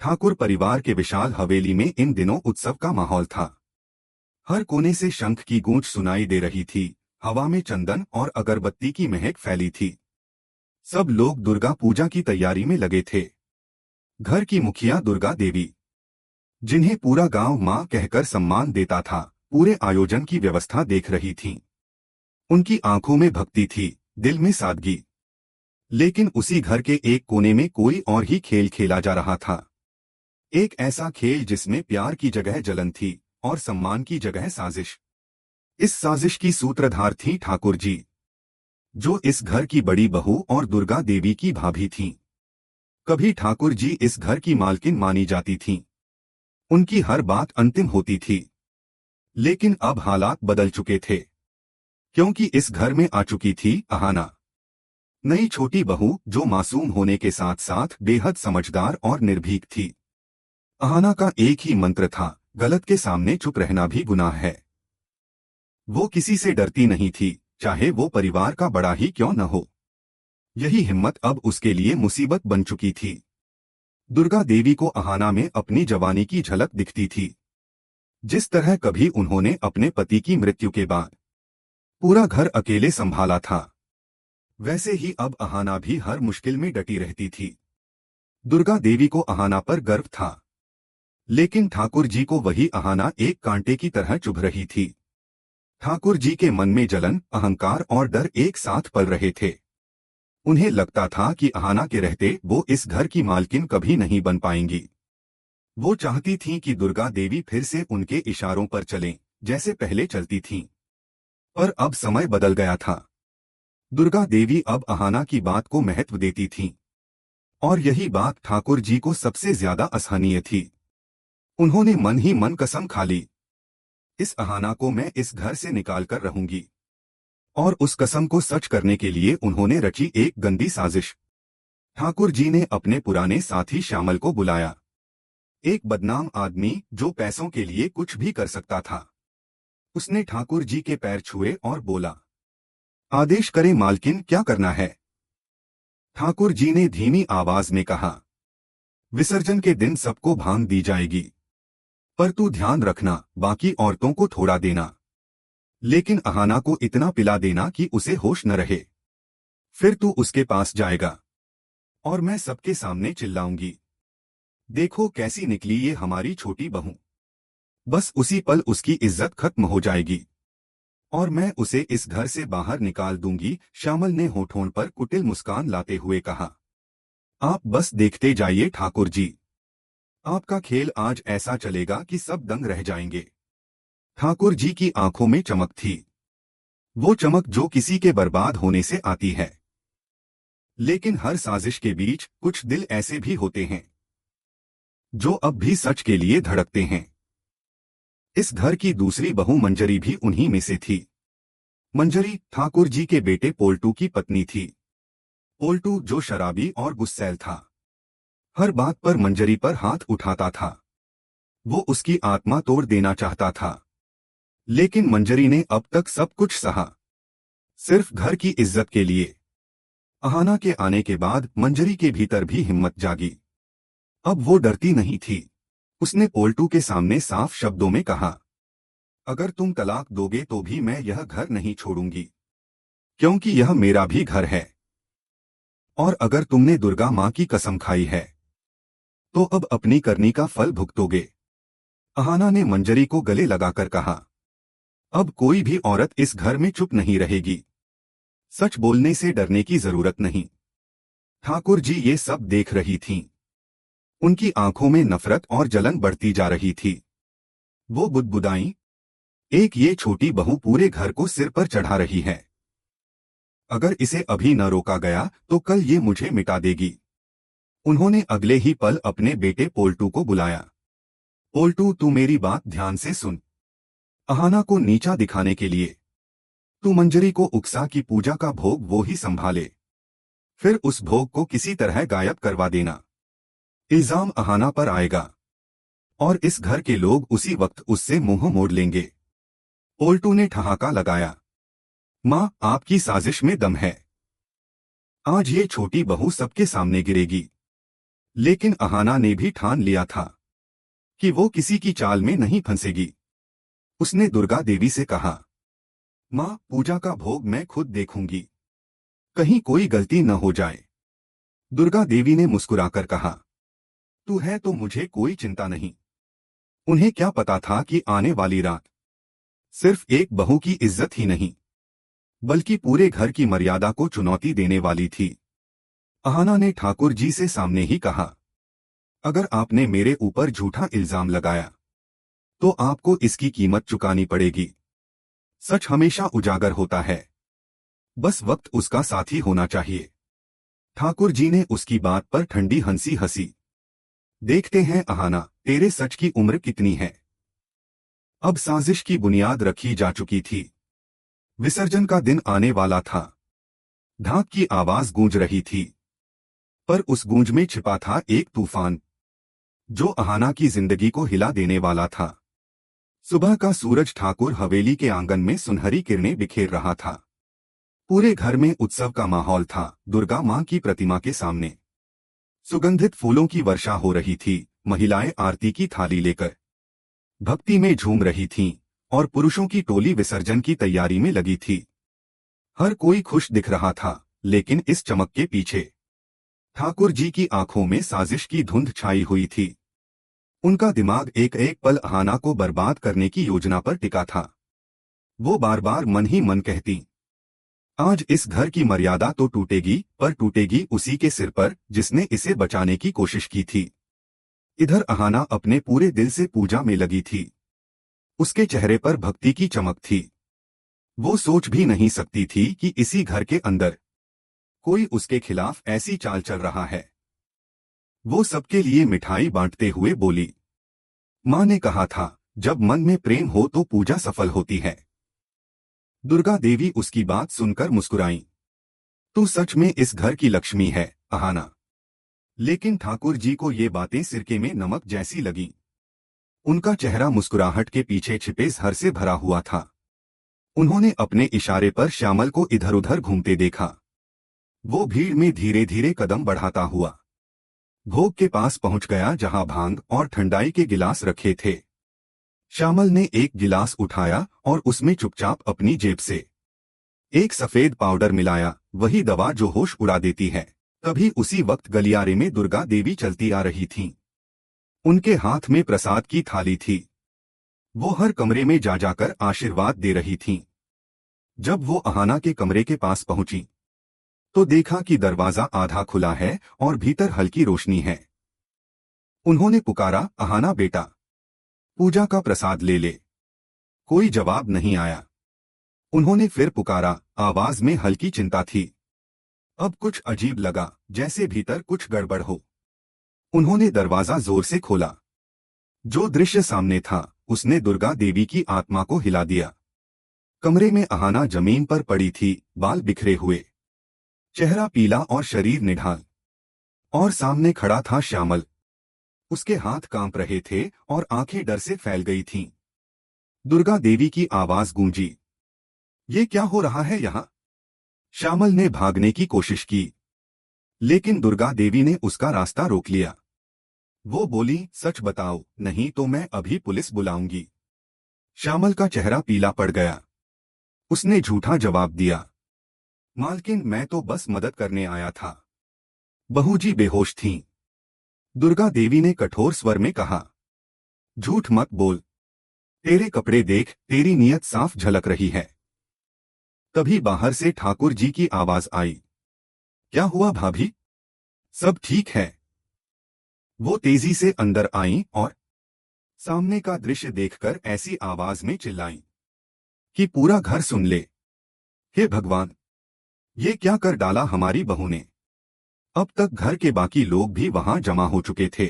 ठाकुर परिवार के विशाल हवेली में इन दिनों उत्सव का माहौल था। हर कोने से शंख की गूंज सुनाई दे रही थी। हवा में चंदन और अगरबत्ती की महक फैली थी। सब लोग दुर्गा पूजा की तैयारी में लगे थे। घर की मुखिया दुर्गा देवी, जिन्हें पूरा गांव मां कहकर सम्मान देता था, पूरे आयोजन की व्यवस्था देख रही थीं। उनकी आंखों में भक्ति थी, दिल में सादगी। लेकिन उसी घर के एक कोने में कोई और ही खेल खेला जा रहा था। एक ऐसा खेल जिसमें प्यार की जगह जलन थी और सम्मान की जगह साजिश। इस साजिश की सूत्रधार थी ठाकुर जी, जो इस घर की बड़ी बहू और दुर्गा देवी की भाभी थीं। कभी ठाकुर जी इस घर की मालकिन मानी जाती थीं। उनकी हर बात अंतिम होती थी। लेकिन अब हालात बदल चुके थे, क्योंकि इस घर में आ चुकी थी अहाना, नई छोटी बहू, जो मासूम होने के साथ साथ बेहद समझदार और निर्भीक थी। अहाना का एक ही मंत्र था, गलत के सामने चुप रहना भी गुनाह है। वो किसी से डरती नहीं थी, चाहे वो परिवार का बड़ा ही क्यों न हो। यही हिम्मत अब उसके लिए मुसीबत बन चुकी थी। दुर्गा देवी को अहाना में अपनी जवानी की झलक दिखती थी। जिस तरह कभी उन्होंने अपने पति की मृत्यु के बाद पूरा घर अकेले संभाला था, वैसे ही अब अहाना भी हर मुश्किल में डटी रहती थी। दुर्गा देवी को अहाना पर गर्व था, लेकिन ठाकुर जी को वही अहाना एक कांटे की तरह चुभ रही थी। ठाकुर जी के मन में जलन, अहंकार और डर एक साथ पल रहे थे। उन्हें लगता था कि अहाना के रहते वो इस घर की मालकिन कभी नहीं बन पाएंगी। वो चाहती थीं कि दुर्गा देवी फिर से उनके इशारों पर चलें, जैसे पहले चलती थीं। पर अब समय बदल गया था। दुर्गा देवी अब अहाना की बात को महत्व देती थीं, और यही बात ठाकुर जी को सबसे ज्यादा असहनीय थी। उन्होंने मन ही मन कसम खा ली, इस अहाना को मैं इस घर से निकाल कर रहूंगी। और उस कसम को सच करने के लिए उन्होंने रची एक गंदी साजिश। ठाकुर जी ने अपने पुराने साथी श्यामल को बुलाया, एक बदनाम आदमी जो पैसों के लिए कुछ भी कर सकता था। उसने ठाकुर जी के पैर छुए और बोला, आदेश करें मालकिन, क्या करना है। ठाकुर जी ने धीमी आवाज में कहा, विसर्जन के दिन सबको भांग दी जाएगी, पर तू ध्यान रखना, बाकी औरतों को थोड़ा देना, लेकिन अहाना को इतना पिला देना कि उसे होश न रहे। फिर तू उसके पास जाएगा और मैं सबके सामने चिल्लाऊंगी, देखो कैसी निकली ये हमारी छोटी बहू। बस उसी पल उसकी इज्जत खत्म हो जाएगी और मैं उसे इस घर से बाहर निकाल दूंगी। श्यामल ने होठों पर कुटिल मुस्कान लाते हुए कहा, आप बस देखते जाइए ठाकुर जी, आपका खेल आज ऐसा चलेगा कि सब दंग रह जाएंगे। ठाकुर जी की आंखों में चमक थी, वो चमक जो किसी के बर्बाद होने से आती है। लेकिन हर साजिश के बीच कुछ दिल ऐसे भी होते हैं जो अब भी सच के लिए धड़कते हैं। इस घर की दूसरी बहू मंजरी भी उन्हीं में से थी। मंजरी ठाकुर जी के बेटे पोल्टू की पत्नी थी। पोल्टू जो शराबी और गुस्सैल था, हर बात पर मंजरी पर हाथ उठाता था। वो उसकी आत्मा तोड़ देना चाहता था, लेकिन मंजरी ने अब तक सब कुछ सहा, सिर्फ घर की इज्जत के लिए। अहाना के आने के बाद मंजरी के भीतर भी हिम्मत जागी। अब वो डरती नहीं थी। उसने पोल्टू के सामने साफ शब्दों में कहा, अगर तुम तलाक दोगे तो भी मैं यह घर नहीं छोड़ूंगी, क्योंकि यह मेरा भी घर है। और अगर तुमने दुर्गा माँ की कसम खाई है तो अब अपनी करनी का फल भुगतोगे। अहाना ने मंजरी को गले लगाकर कहा, अब कोई भी औरत इस घर में चुप नहीं रहेगी। सच बोलने से डरने की जरूरत नहीं। ठाकुर जी ये सब देख रही थीं। उनकी आंखों में नफरत और जलन बढ़ती जा रही थी। वो बुदबुदाईं, एक ये छोटी बहू पूरे घर को सिर पर चढ़ा रही है। अगर इसे अभी न रोका गया तो कल ये मुझे मिटा देगी। उन्होंने अगले ही पल अपने बेटे पोल्टू को बुलाया। पोल्टू, तू मेरी बात ध्यान से सुन। अहाना को नीचा दिखाने के लिए तू मंजरी को उकसा की पूजा का भोग वो ही संभाले, फिर उस भोग को किसी तरह गायब करवा देना। इल्जाम अहाना पर आएगा और इस घर के लोग उसी वक्त उससे मुंह मोड़ लेंगे। पोल्टू ने ठहाका लगाया, माँ, आपकी साजिश में दम है। आज ये छोटी बहू सबके सामने गिरेगी, लेकिन अहाना ने भी ठान लिया था कि वो किसी की चाल में नहीं फंसेगी। उसने दुर्गा देवी से कहा, माँ, पूजा का भोग मैं खुद देखूंगी, कहीं कोई गलती न हो जाए। दुर्गा देवी ने मुस्कुराकर कहा, तू है तो मुझे कोई चिंता नहीं। उन्हें क्या पता था कि आने वाली रात सिर्फ एक बहू की इज्जत ही नहीं, बल्कि पूरे घर की मर्यादा को चुनौती देने वाली थी। अहाना ने ठाकुर जी से सामने ही कहा, अगर आपने मेरे ऊपर झूठा इल्जाम लगाया तो आपको इसकी कीमत चुकानी पड़ेगी। सच हमेशा उजागर होता है, बस वक्त उसका साथी होना चाहिए। ठाकुर जी ने उसकी बात पर ठंडी हंसी हंसी। देखते हैं अहाना, तेरे सच की उम्र कितनी है। अब साजिश की बुनियाद रखी जा चुकी थी। विसर्जन का दिन आने वाला था। ढाक की आवाज गूंज रही थी, पर उस गूंज में छिपा था एक तूफान जो अहाना की जिंदगी को हिला देने वाला था। सुबह का सूरज ठाकुर हवेली के आंगन में सुनहरी किरणें बिखेर रहा था। पूरे घर में उत्सव का माहौल था। दुर्गा मां की प्रतिमा के सामने सुगंधित फूलों की वर्षा हो रही थी। महिलाएं आरती की थाली लेकर भक्ति में झूम रही थीं और पुरुषों की टोली विसर्जन की तैयारी में लगी थी। हर कोई खुश दिख रहा था, लेकिन इस चमक के पीछे ठाकुर जी की आंखों में साजिश की धुंध छाई हुई थी। उनका दिमाग एक एक पल अहाना को बर्बाद करने की योजना पर टिका था। वो बार बार मन ही मन कहती, आज इस घर की मर्यादा तो टूटेगी, पर टूटेगी उसी के सिर पर जिसने इसे बचाने की कोशिश की थी। इधर अहाना अपने पूरे दिल से पूजा में लगी थी। उसके चेहरे पर भक्ति की चमक थी। वो सोच भी नहीं सकती थी कि इसी घर के अंदर कोई उसके खिलाफ ऐसी चाल चल रहा है। वो सबके लिए मिठाई बांटते हुए बोली, मां ने कहा था, जब मन में प्रेम हो तो पूजा सफल होती है। दुर्गा देवी उसकी बात सुनकर मुस्कुराईं। तू सच में इस घर की लक्ष्मी है, अहाना। लेकिन ठाकुर जी को ये बातें सिरके में नमक जैसी लगी। उनका चेहरा मुस्कुराहट के पीछे छिपे हर से भरा हुआ था। उन्होंने अपने इशारे पर श्यामल को इधर उधर घूमते देखा। वो भीड़ में धीरे धीरे कदम बढ़ाता हुआ भोग के पास पहुंच गया, जहां भांग और ठंडाई के गिलास रखे थे। श्यामल ने एक गिलास उठाया और उसमें चुपचाप अपनी जेब से एक सफेद पाउडर मिलाया, वही दवा जो होश उड़ा देती है। तभी उसी वक्त गलियारे में दुर्गा देवी चलती आ रही थीं। उनके हाथ में प्रसाद की थाली थी। वो हर कमरे में जा जाकर आशीर्वाद दे रही थीं। जब वो अहाना के कमरे के पास पहुंची तो देखा कि दरवाजा आधा खुला है और भीतर हल्की रोशनी है। उन्होंने पुकारा, अहाना बेटा, पूजा का प्रसाद ले ले। कोई जवाब नहीं आया। उन्होंने फिर पुकारा, आवाज में हल्की चिंता थी। अब कुछ अजीब लगा, जैसे भीतर कुछ गड़बड़ हो। उन्होंने दरवाजा जोर से खोला। जो दृश्य सामने था उसने दुर्गा देवी की आत्मा को हिला दिया। कमरे में अहाना जमीन पर पड़ी थी, बाल बिखरे हुए, चेहरा पीला और शरीर निढाल। और सामने खड़ा था श्यामल। उसके हाथ कांप रहे थे और आंखें डर से फैल गई थीं। दुर्गा देवी की आवाज गूंजी, ये क्या हो रहा है यहाँ? श्यामल ने भागने की कोशिश की, लेकिन दुर्गा देवी ने उसका रास्ता रोक लिया। वो बोली, सच बताओ, नहीं तो मैं अभी पुलिस बुलाऊंगी। श्यामल का चेहरा पीला पड़ गया। उसने झूठा जवाब दिया, मालकिन, मैं तो बस मदद करने आया था। बहू जी बेहोश थीं। दुर्गा देवी ने कठोर स्वर में कहा, झूठ मत बोल। तेरे कपड़े देख, तेरी नीयत साफ झलक रही है। तभी बाहर से ठाकुर जी की आवाज आई, क्या हुआ भाभी? सब ठीक है। वो तेजी से अंदर आईं और सामने का दृश्य देखकर ऐसी आवाज में चिल्लाईं कि पूरा घर सुन ले। हे भगवान, ये क्या कर डाला हमारी बहू ने? अब तक घर के बाकी लोग भी वहां जमा हो चुके थे।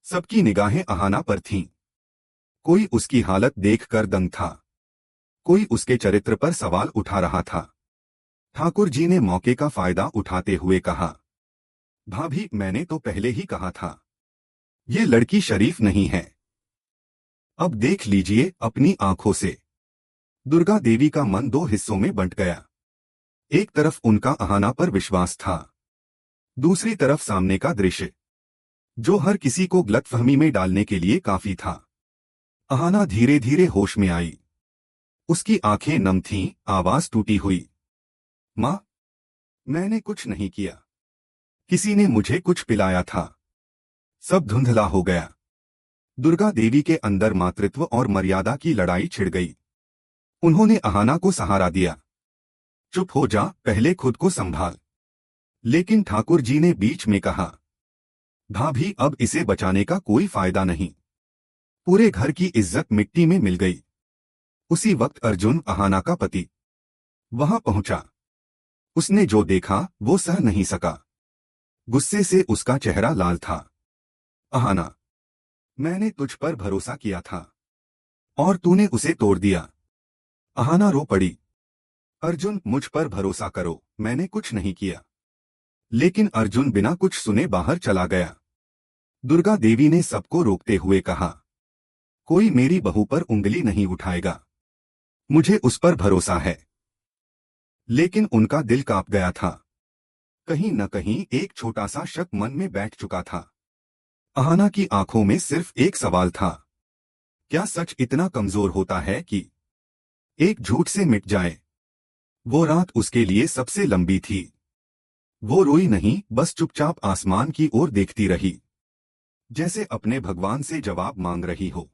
सबकी निगाहें अहाना पर थीं। कोई उसकी हालत देखकर दंग था, कोई उसके चरित्र पर सवाल उठा रहा था। ठाकुर जी ने मौके का फायदा उठाते हुए कहा, भाभी, मैंने तो पहले ही कहा था, ये लड़की शरीफ नहीं है। अब देख लीजिए अपनी आंखों से। दुर्गा देवी का मन दो हिस्सों में बंट गया। एक तरफ उनका अहाना पर विश्वास था, दूसरी तरफ सामने का दृश्य। जो हर किसी को गलतफहमी में डालने के लिए काफी था। अहाना धीरे धीरे होश में आई। उसकी आंखें नम थीं, आवाज टूटी हुई। माँ, मैंने कुछ नहीं किया। किसी ने मुझे कुछ पिलाया था। सब धुंधला हो गया। दुर्गा देवी के अंदर मातृत्व और मर्यादा की लड़ाई छिड़ गई। उन्होंने अहाना को सहारा दिया। चुप हो जा, पहले खुद को संभाल। लेकिन ठाकुर जी ने बीच में कहा, भाभी, अब इसे बचाने का कोई फायदा नहीं। पूरे घर की इज्जत मिट्टी में मिल गई। उसी वक्त अर्जुन, अहाना का पति, वहां पहुंचा। उसने जो देखा वो सह नहीं सका। गुस्से से उसका चेहरा लाल था। अहाना, मैंने तुझ पर भरोसा किया था और तूने उसे तोड़ दिया। अहाना रो पड़ी। अर्जुन, मुझ पर भरोसा करो, मैंने कुछ नहीं किया। लेकिन अर्जुन बिना कुछ सुने बाहर चला गया। दुर्गा देवी ने सबको रोकते हुए कहा, कोई मेरी बहू पर उंगली नहीं उठाएगा। मुझे उस पर भरोसा है। लेकिन उनका दिल कांप गया था। कहीं न कहीं एक छोटा सा शक मन में बैठ चुका था। अहाना की आंखों में सिर्फ एक सवाल था, क्या सच इतना कमजोर होता है कि एक झूठ से मिट जाए? वो रात उसके लिए सबसे लंबी थी। वो रोई नहीं, बस चुपचाप आसमान की ओर देखती रही, जैसे अपने भगवान से जवाब मांग रही हो।